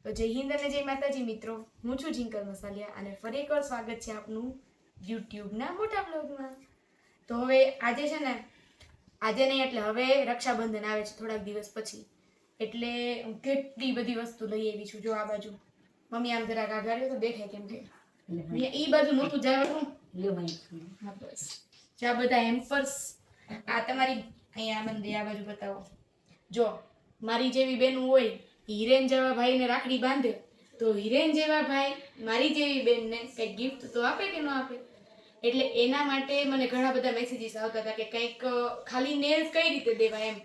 તો જય હિન્દ અને જય માતાજી મિત્રો, હું છું જિંકલ મસાલિયા અને ફરી એકવાર સ્વાગત છે આપનું યુટ્યુબના મોટા બ્લોગમાં. તો હવે આજે છે ને, આજે નહીં એટલે હવે રક્ષાબંધન આવે છે થોડાક દિવસ પછી, એટલે હું કેટલી બધી વસ્તુ લઈ આવી છું. જો આ બાજુ મમ્મી આમ જરાક આઘાડ્યો તો દેખાય કેમ કે એ બાજુ નહોતું જવાનું. હા બસ, જો આ બધા હેમ્પર્સ, આ તમારી અહીંયા મંદિર આ બાજુ બતાવો. જો મારી જેવી બેન હોય, હિરેન જેવા ભાઈને રાખડી બાંધે તો હિરેન જેવા ભાઈ મારી જેવી બેનને કંઈક ગિફ્ટ તો આપે કે ન આપે. એટલે એના માટે મને ઘણા બધા મેસેજીસ આવતા હતા કે કંઈક ખાલી નેલ્સ કઈ રીતે દેવા એમ.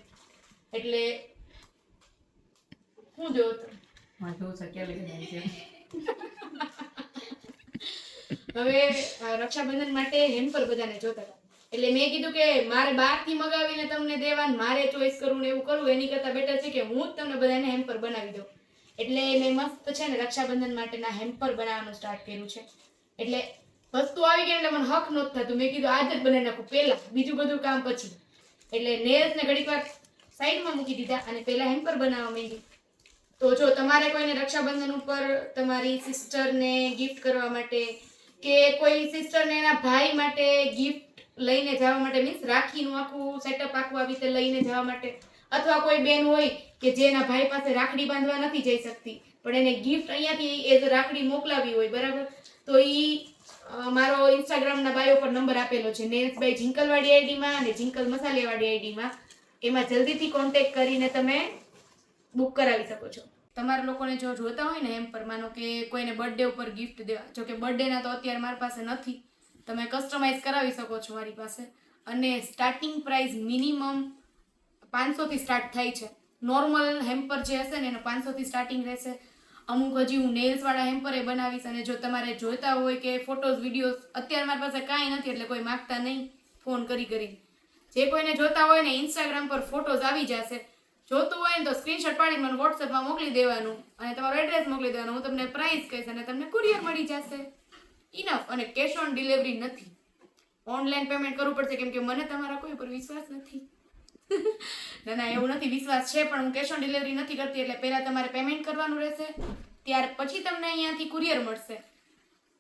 એટલે હું જોઉં તો હવે રક્ષાબંધન માટે હેમ્પર બધાને જોતા હતા, એટલે મેં કીધું કે મારે બહારથી મગાવીને તમને દેવાનું, મારે ચોઈસ કરવું ને એવું કરવું એની કરતાં બેટર છે કે હું જ તમને બધાને હેમ્પર બનાવી દઉં. એટલે મેં મસ્ત છે ને રક્ષાબંધન માટેના હેમ્પર બનાવવાનું સ્ટાર્ટ કર્યું છે. એટલે વસ્તુ આવી ગઈ એટલે મને હક નહોતું થતું, મેં કીધું આજ જ બનાવી નાખું પહેલા, બીજું બધું કામ પછી. એટલે નેલ્સ ને ઘડીક વાર સાઈડમાં મૂકી દીધા અને પહેલા હેમ્પર બનાવવા માંડી. તો જો તમારે કોઈને રક્ષાબંધન ઉપર તમારી સિસ્ટરને ગિફ્ટ કરવા માટે કે કોઈ સિસ્ટરને એના ભાઈ માટે ગિફ્ટ લઈને જવા માટે, મીન્સ રાખીનું આખું સેટઅપ આખું આવી રીતે લઈને જવા માટે, અથવા કોઈ બેન હોય કે જેના ભાઈ પાસે રાખડી બાંધવા નથી જઈ શકતી પણ એને ગિફ્ટ અહીંયાથી એઝ રાખડી મોકલાવી હોય, બરાબર, તો એ મારો ઇન્સ્ટાગ્રામના બાયો પર નંબર આપેલો છે, નેલ્સ બાય જિંકલવાળી આઈડીમાં અને જિંકલ મસાલેવાળી આઈડીમાં. એમાં જલ્દીથી કોન્ટેક્ટ કરીને તમે બુક કરાવી શકો છો. તમારા લોકોને જો જોતા હોય ને હેમ્પર, માનો કે કોઈને બર્થડે ઉપર ગિફ્ટ દેવા, જો કે બર્થડેના તો અત્યારે મારી પાસે નથી, તમે કસ્ટમાઇઝ કરાવી શકો છો મારી પાસે. અને સ્ટાર્ટિંગ પ્રાઇસ મિનિમમ 500 થી સ્ટાર્ટ થાય છે. નોર્મલ હેમ્પર જે હશે ને એનો 500 થી સ્ટાર્ટિંગ રહેશે. અમુક હજી હું નેલ્સ વાળા હેમ્પર એ બનાવીશ. અને જો તમારે જોઈતા હોય કે ફોટોઝ વિડીયોઝ, અત્યારે મારી પાસે કાંઈ નથી એટલે કોઈ માગતા નહીં ફોન કરી કરી. જે કોઈને જોતા હોય ને ઇન્સ્ટાગ્રામ પર ફોટોઝ આવી જશે, જોતું હોય ને તો સ્ક્રીનશોટ પાડી મને વોટ્સએપમાં મોકલી દેવાનું અને તમારું એડ્રેસ મોકલી દેવાનું, હું તમને પ્રાઇસ કહીશ અને તમને કુરિયર મળી જશે. ઇનફ. અને કેશ ઓન ડિલિવરી નથી, ઓનલાઈન પેમેન્ટ કરવું પડશે કેમ કે મને તમારા કોઈ ઉપર વિશ્વાસ નથી. ના ના એવું નથી, વિશ્વાસ છે પણ હું કેશ ઓન ડિલિવરી નથી કરતી. એટલે પહેલા તમારે પેમેન્ટ કરવાનું રહેશે, ત્યાર પછી તમને અહીંયાથી કુરિયર મળશે.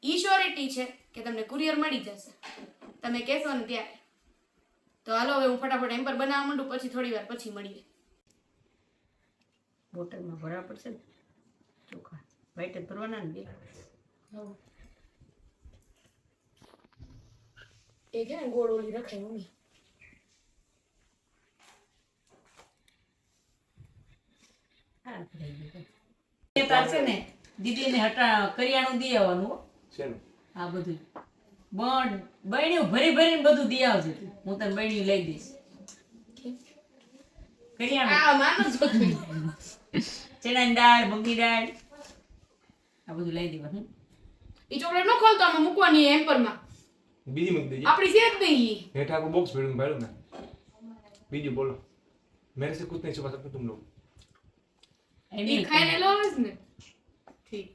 ઈ શ્યોરિટી છે કે તમને કુરિયર મળી જશે તમે કહેશો ને ત્યારે. તો હાલો હવે હું ફટાફટ હેમ્પર બનાવવા માંડું, પછી થોડી વાર પછી મળીએ. બોટલમાં ભરવા પડશે ને ચોખા, વાઈટ જ ભરવાના ને બે. એ કે ગોળ ઓલી રખાય મમ્મી. હા એ પાછે ને દીદીને હટા કરિયાણું દઈ આવવાનું હો. શેનું? આ બધું બહેણ્યું ભરી ભરીને બધું દઈ આવજે તું, હું તને બહેણ્યું લઈ દઈશ. કરિયાણું, આ માનો જ બધું. ચણાની દાળ, મગની દાળ, આ બધું લઈ દેવાનું. ઈ ચોકલેટ નો ખોલતો, આમાં મૂકવાની હેમ્પરમાં. બીજી મૂકી દેજે. આપણી સેજ નહીં. હેઠા આખું બોક્સ ભેળું ભાડું ને. બીજું બોલો. મેરે से कुछ नहीं छुपा सकते तुम लोग. ઈ ખાઈને લો જ ને. ઠીક.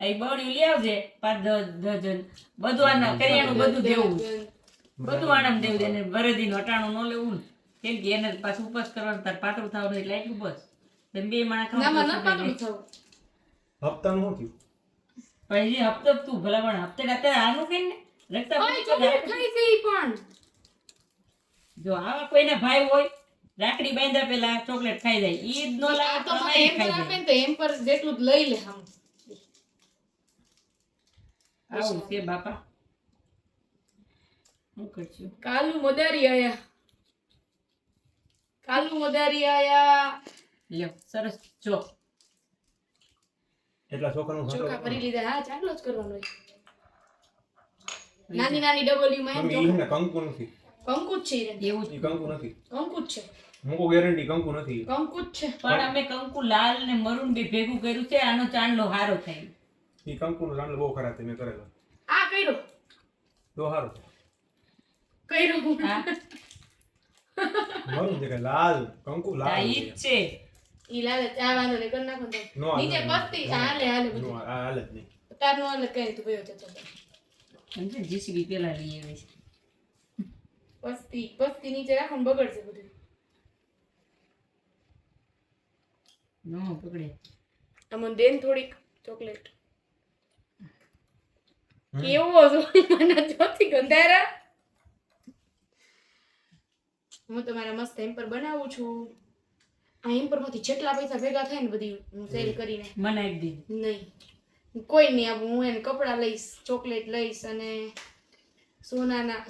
આ બહેણ્યું લઈ આવજે 5-10 ડઝન. બધું આના કરિયાણું બધું દેવું, બધું આનામ દેવું. એને વરદીનું અટાણું ન લેવું ને, કેમ કે એને પાછું ઉપવાસ કરવાનું, તાર પાતળું થવાનું એટલે એટલું બસ. તેમ બે માણસ ના મને ખાવ પાતળું થવું. હપ્તાનું શું થયું? પણ હજી હપ્તો તું ભલામણ હપ્તે અત્યારે આનું કઈ ને રસ્તા ઓય ચોકલેટ ખાઈ છે ઈ પણ. જો આવા કોઈના ભાઈ હોય રાખડી બાંધ્યા પેલા ચોકલેટ ખાઈ જાય, ઈ જ નો લાગે આ તો તો મને અમારી હેમ્પર ખાઈ આપે જાય. ને તો હેમ્પર જેટલું જ લઈ લે હમ. આવું છે બાપા, શું કરશું. કાલુ મોદારી આયા. કાલુ મોદારી આયા. લ્યો સરસ. જો એટલા છોકરાનું ચોખા ભરી લીધા. હા ચાલો જ કરવાનો હોય. નાની નાની ડબલ્યુ માં એમ મમ્મી ચોખા. એને કંકુ નથી. કંકુ જ છે ઈ રે. એવું જ. ઈ કંકુ નથી. કંકુ જ છે. મૂકો ગેરંટી કંકુ નથી. કંકુ જ છે. પણ અમે કંકુ લાલ ને મરૂન બે ભેગું કર્યું છે, આનો ચાંદલો હારો થાય. ઈ કંકુનો ચાંદલો બહુ ખરાબ છે, મેં કરેલો. આ કર્યો. તો હારો. કર્યો. હા મરું છે કે લાલ કંકુ આ લાલ ઈ જ છે. ઈ લાલે ચા વાંધો નહીં કરી નાખો ને. નો હાલે. નીચે પસ્તી હાલે હાલે નો બધું. હાલે જ નહીં. તાર નો હાલે કઈ તું ભયો જતો. સમજે જીસીબી પેલા લઈ આવે છે. પસ્તી નીચે રાખો ને બગડશે બધું. નો પકડે. અમને દેન થોડીક ચોકલેટ કેવો છો મને જોથી ગંધારા. હું તમારા મસ્ત હેમ્પર બનાવું છું. આ હેમ્પરમાંથી જેટલા પૈસા ભેગા થાય ને બધી હું સેલ કરીને મને આપી દીધી. નહીં કોઈ નહીં આપું. હું એને કપડાં લઈશ, ચોકલેટ લઈશ અને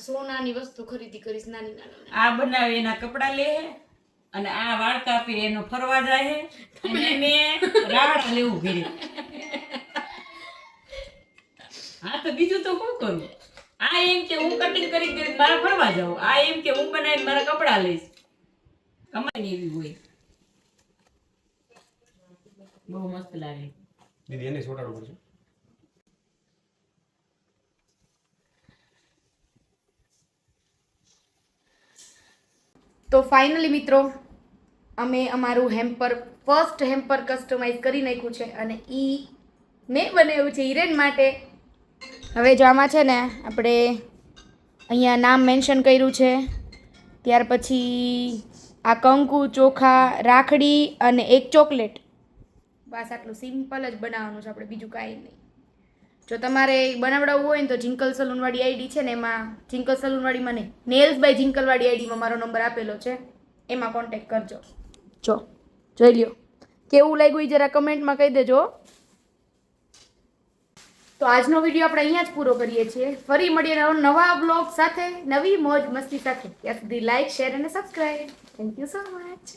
સોનાની વસ્તુ ખરીદી કરીશ નાની નાની. આ બનાવે એના કપડા લે અને આ વાળ કાપી એનો ફરવા જાય અને મેં રાવડા લેવું ઘરે. હા તો બીજું તો શું કરું? આ એમ કે હું કટિંગ કરી મારા ફરવા જાઉં, આ એમ કે હું બનાવીને મારા કપડા લઈશ. કમાઈ એવી હોય. બહુ મસ્ત લાગે. દીદી એને છોટાડવું પડશે. તો ફાઇનલી મિત્રો અમે અમારું ફર્સ્ટ હેમ્પર કસ્ટમાઇઝ કરી નાખ્યું છે અને ઈ મેં બનાવ્યું છે હિરેન માટે. હવે જો આમાં છે ને આપણે અહીંયા નામ મેન્શન કર્યું છે, ત્યાર પછી આ કંકુ, ચોખા, રાખડી અને એક ચોકલેટ. બસ આટલું સિમ્પલ જ બનાવવાનું છે આપણે, બીજું કાંઈ નહીં. જો તમારે બનાવડાવવું હોય ને તો જિંકલ સલૂનવાળી આઈડી છે ને એમાં, જિંકલ સલૂનવાળીમાં નહીં, નેલ્સ બાય જિંકલવાળી આઈડીમાં મારો નંબર આપેલો છે, એમાં કોન્ટેક્ટ કરજો. જો જોઈ લ્યો કેવું લાગ્યું એ જરા કમેન્ટમાં કહી દેજો. તો આજનો વિડીયો આપણે અહીંયા જ પૂરો કરીએ છીએ. ફરી મળીએ નવા બ્લોગ સાથે, નવી મોજ મસ્તી સાથે. ત્યાં સુધી લાઈક, શેર અને subscribe. Thank you so much.